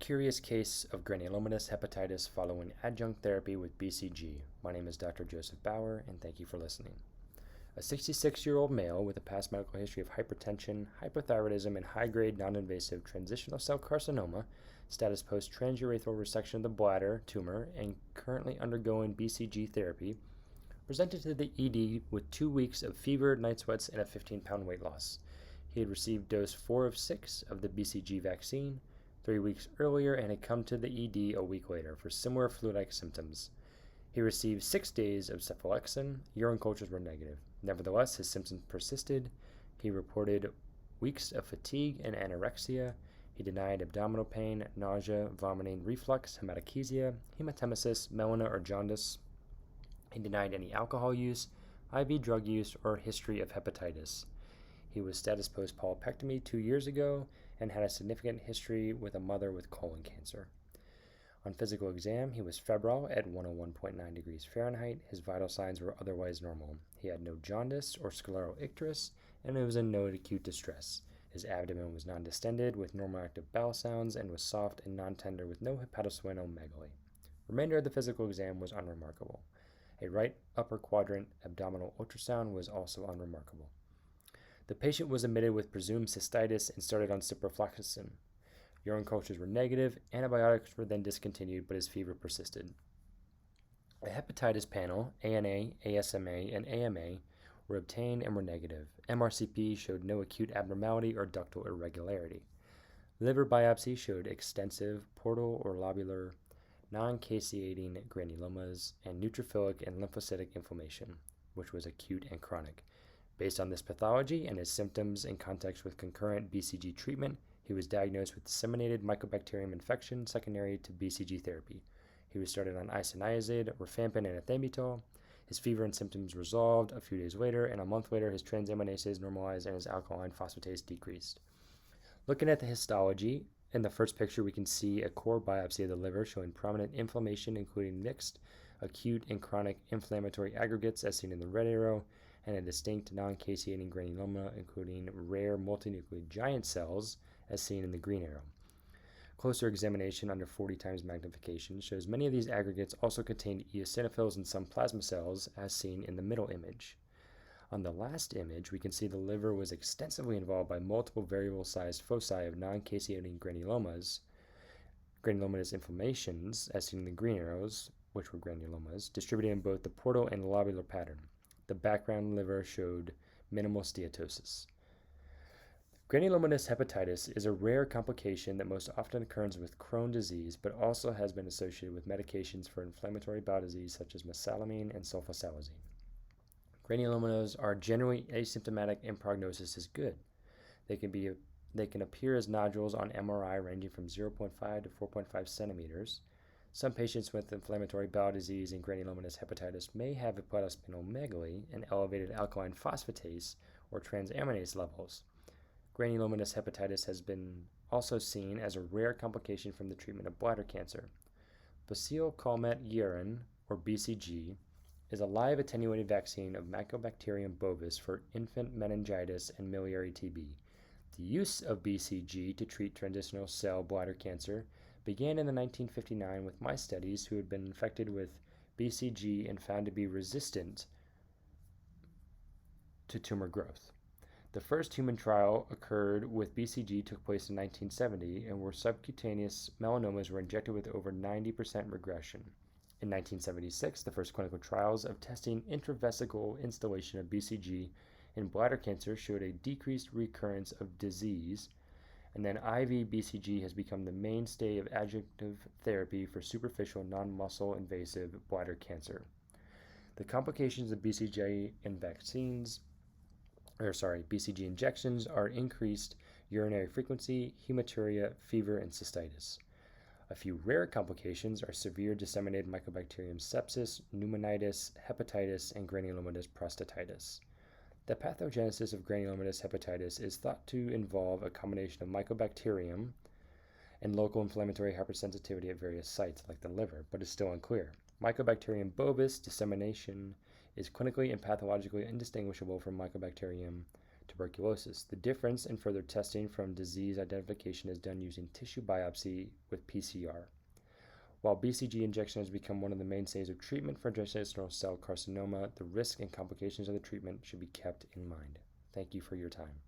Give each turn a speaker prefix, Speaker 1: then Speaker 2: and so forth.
Speaker 1: Curious case of granulomatous hepatitis following adjunct therapy with BCG. My name is Dr. Joseph Bauer, and thank you for listening. A 66-year-old male with a past medical history of hypertension, hypothyroidism, and high-grade non-invasive transitional cell carcinoma, status post-transurethral resection of the bladder tumor, and currently undergoing BCG therapy, presented to the ED with 2 weeks of fever, night sweats, and a 15-pound weight loss. He had received dose 4 of 6 of the BCG vaccine 3 weeks earlier and had come to the ED a week later for similar flu-like symptoms. He received 6 days of cephalexin. Urine cultures were negative. Nevertheless, his symptoms persisted. He reported weeks of fatigue and anorexia. He denied abdominal pain, nausea, vomiting, reflux, hematochezia, hematemesis, melena, or jaundice. He denied any alcohol use, IV drug use, or history of hepatitis. He was status post-polypectomy 2 years ago and had a significant history with a mother with colon cancer. On physical exam, he was febrile at 101.9 degrees Fahrenheit. His vital signs were otherwise normal. He had no jaundice or scleroicterus, and he was in no acute distress. His abdomen was non-distended with normal active bowel sounds and was soft and non-tender with no hepatosplenomegaly. Remainder of the physical exam was unremarkable. A right upper quadrant abdominal ultrasound was also unremarkable. The patient was admitted with presumed cystitis and started on ciprofloxacin. Urine cultures were negative, antibiotics were then discontinued, but his fever persisted. A hepatitis panel, ANA, ASMA, and AMA, were obtained and were negative. MRCP showed no acute abnormality or ductal irregularity. Liver biopsy showed extensive portal or lobular non-caseating granulomas and neutrophilic and lymphocytic inflammation, which was acute and chronic. Based on this pathology and his symptoms in context with concurrent BCG treatment, he was diagnosed with disseminated mycobacterium infection secondary to BCG therapy. He was started on isoniazid, rifampin, and ethambutol. His fever and symptoms resolved a few days later, and a month later his transaminases normalized and his alkaline phosphatase decreased. Looking at the histology, in the first picture we can see a core biopsy of the liver showing prominent inflammation, including mixed acute and chronic inflammatory aggregates as seen in the red arrow, and a distinct non-caseating granuloma, including rare multinucleate giant cells, as seen in the green arrow. Closer examination under 40 times magnification shows many of these aggregates also contain eosinophils and some plasma cells, as seen in the middle image. On the last image, we can see the liver was extensively involved by multiple variable-sized foci of non-caseating granulomatous inflammations, as seen in the green arrows, which were granulomas, distributed in both the portal and lobular pattern. The background liver showed minimal steatosis. Granulomatous hepatitis is a rare complication that most often occurs with Crohn's disease, but also has been associated with medications for inflammatory bowel disease such as mesalamine and sulfasalazine. Granulomas are generally asymptomatic and prognosis is good. They can appear as nodules on MRI ranging from 0.5 to 4.5 centimeters. Some patients with inflammatory bowel disease and granulomatous hepatitis may have hepatosplenomegaly and elevated alkaline phosphatase or transaminase levels. Granulomatous hepatitis has been also seen as a rare complication from the treatment of bladder cancer. Bacille calmette urine, or BCG, is a live attenuated vaccine of Mycobacterium bovis for infant meningitis and miliary TB. The use of BCG to treat transitional cell bladder cancer began in the 1959 with mice studies who had been infected with BCG and found to be resistant to tumor growth. The first human trial occurred with BCG took place in 1970 and where subcutaneous melanomas were injected with over 90% regression. In 1976, the first clinical trials of testing intravesical instillation of BCG in bladder cancer showed a decreased recurrence of disease, and then IV BCG has become the mainstay of adjunctive therapy for superficial non-muscle invasive bladder cancer. The complications of BCG injections are increased urinary frequency, hematuria, fever, and cystitis. A few rare complications are severe disseminated mycobacterium sepsis, pneumonitis, hepatitis, and granulomatous prostatitis. The pathogenesis of granulomatous hepatitis is thought to involve a combination of mycobacterium and local inflammatory hypersensitivity at various sites, like the liver, but is still unclear. Mycobacterium bovis dissemination is clinically and pathologically indistinguishable from Mycobacterium tuberculosis. The difference in further testing from disease identification is done using tissue biopsy with PCR. While BCG injection has become one of the mainstays of treatment for interstitial cell carcinoma, the risk and complications of the treatment should be kept in mind. Thank you for your time.